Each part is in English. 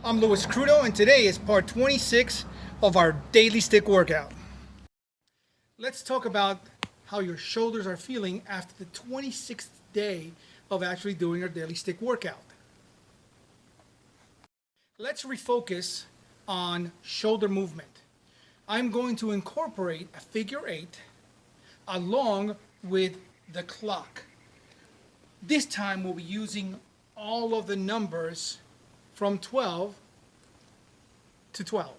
I'm Louis Crudo, and today is part 26 of our daily stick workout. Let's talk about how your shoulders are feeling after the 26th day of actually doing our daily stick workout. Let's refocus on shoulder movement. I'm going to incorporate a figure eight along with the clock. This time we'll be using all of the numbers from 12 to 12.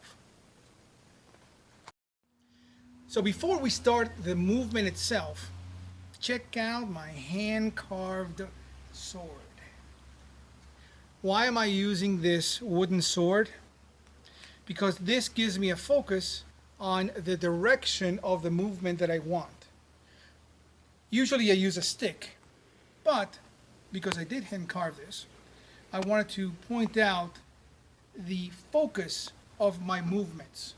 So before we start the movement itself, check out my hand-carved sword. Why am I using this wooden sword? Because this gives me a focus on the direction of the movement that I want. Usually I use a stick, but because I did hand-carve this, I wanted to point out the focus of my movements.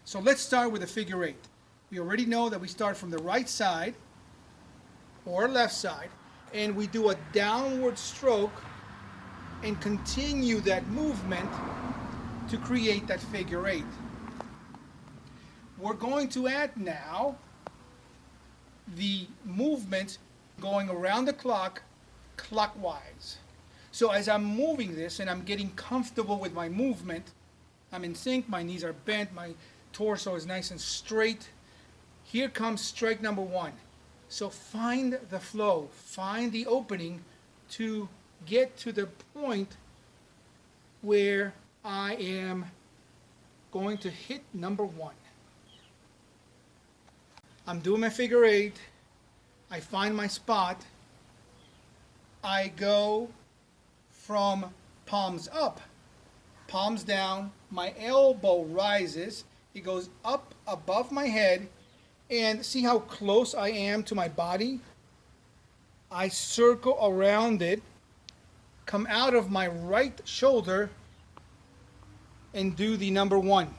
So let's start with a figure eight. We already know that we start from the right side or left side, and we do a downward stroke and continue that movement to create that figure eight. We're going to add now the movement going around the clock clockwise. So as I'm moving this and I'm getting comfortable with my movement, I'm in sync, my knees are bent, my torso is nice and straight. Here comes strike number one. So find the flow, find the opening to get to the point where I am going to hit number one. I'm doing my figure eight. I find my spot. I go from palms up, palms down, my elbow rises, it goes up above my head, and see how close I am to my body? I circle around it, come out of my right shoulder, and do the number one.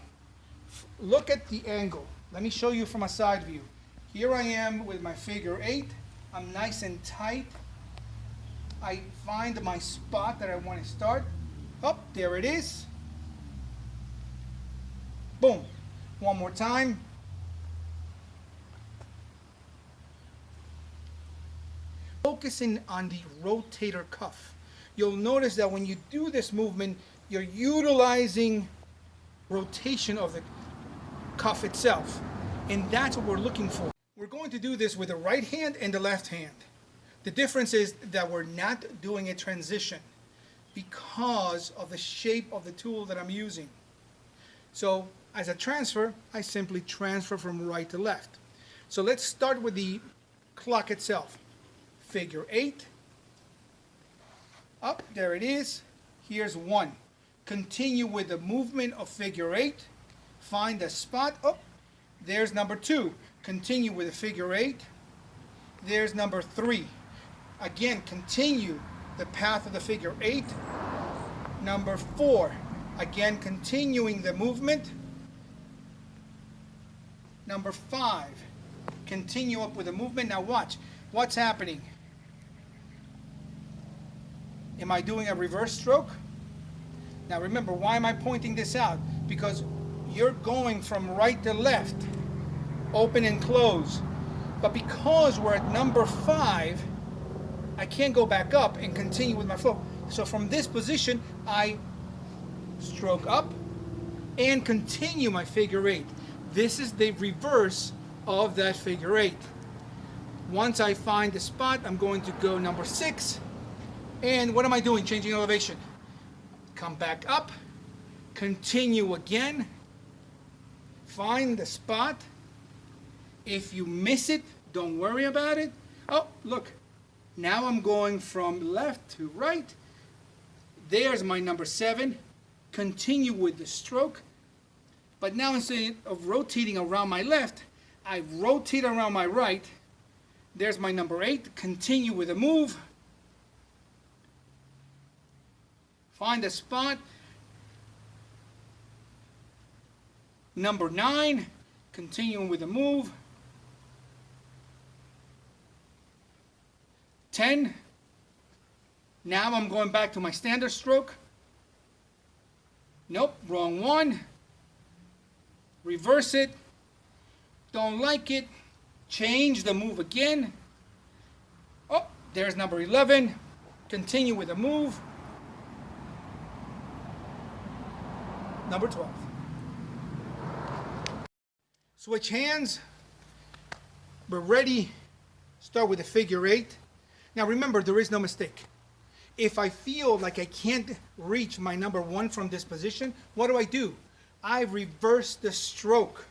Look at the angle. Let me show you from a side view. Here I am with my figure eight. I'm nice and tight. I find my spot that I want to start. Oh, there it is. Boom. One more time. Focusing on the rotator cuff. You'll notice that when you do this movement, you're utilizing rotation of the cuff itself. And that's what we're looking for. We're going to do this with the right hand and the left hand. The difference is that we're not doing a transition because of the shape of the tool that I'm using. So as a transfer, I simply transfer from right to left. So let's start with the clock itself. Figure eight. Up, there it is. Here's one. Continue with the movement of figure eight. Find the spot. Oh, there's number two. Continue with the figure eight. There's number three. Again, continue the path of the figure eight. Number four, again, continuing the movement. Number five, continue up with the movement. Now watch, what's happening? Am I doing a reverse stroke? Now remember, why am I pointing this out? Because you're going from right to left, open and close. But because we're at number five, I can't go back up and continue with my flow. So from this position, I stroke up and continue my figure eight. This is the reverse of that figure eight. Once I find the spot, I'm going to go number six. And what am I doing? Changing elevation. Come back up, continue again, find the spot. If you miss it, don't worry about it. Oh, look. Now I'm going from left to right. There's my number seven. Continue with the stroke. But now instead of rotating around my left, I rotate around my right. There's my number eight. Continue with the move. Find a spot. Number nine. Continuing with the move. 10. Now I'm going back to my standard stroke. Nope, wrong one. Reverse it. Don't like it. Change the move again. Oh, there's number 11. Continue with the move. Number 12. Switch hands. We're ready. Start with a figure 8. Now remember, there is no mistake. If I feel like I can't reach my number 1 from this position, what do? I reverse the stroke.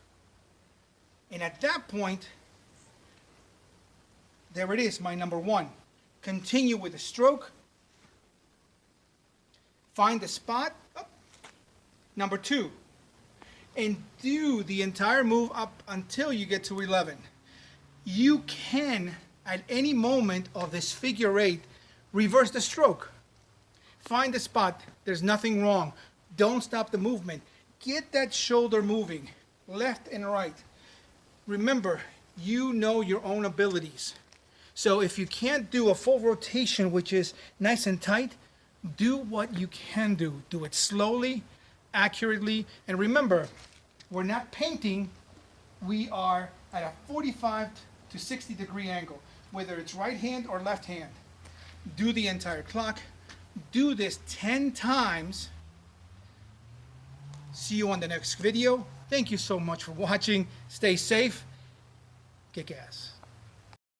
And at that point, there it is, my number 1. Continue with the stroke. Find the spot. Oh, number 2. And do the entire move up until you get to 11. You can, at any moment of this figure 8, reverse the stroke. Find the spot. There's nothing wrong. Don't stop the movement. Get that shoulder moving, left and right. Remember, you know your own abilities. So if you can't do a full rotation, which is nice and tight, do what you can do. Do it slowly, accurately, and remember, we're not painting. We are at a 45 to 60 degree angle, whether it's right hand or left hand. Do the entire clock. Do this 10 times. See you on the next video. Thank you so much for watching. Stay safe. Kick ass.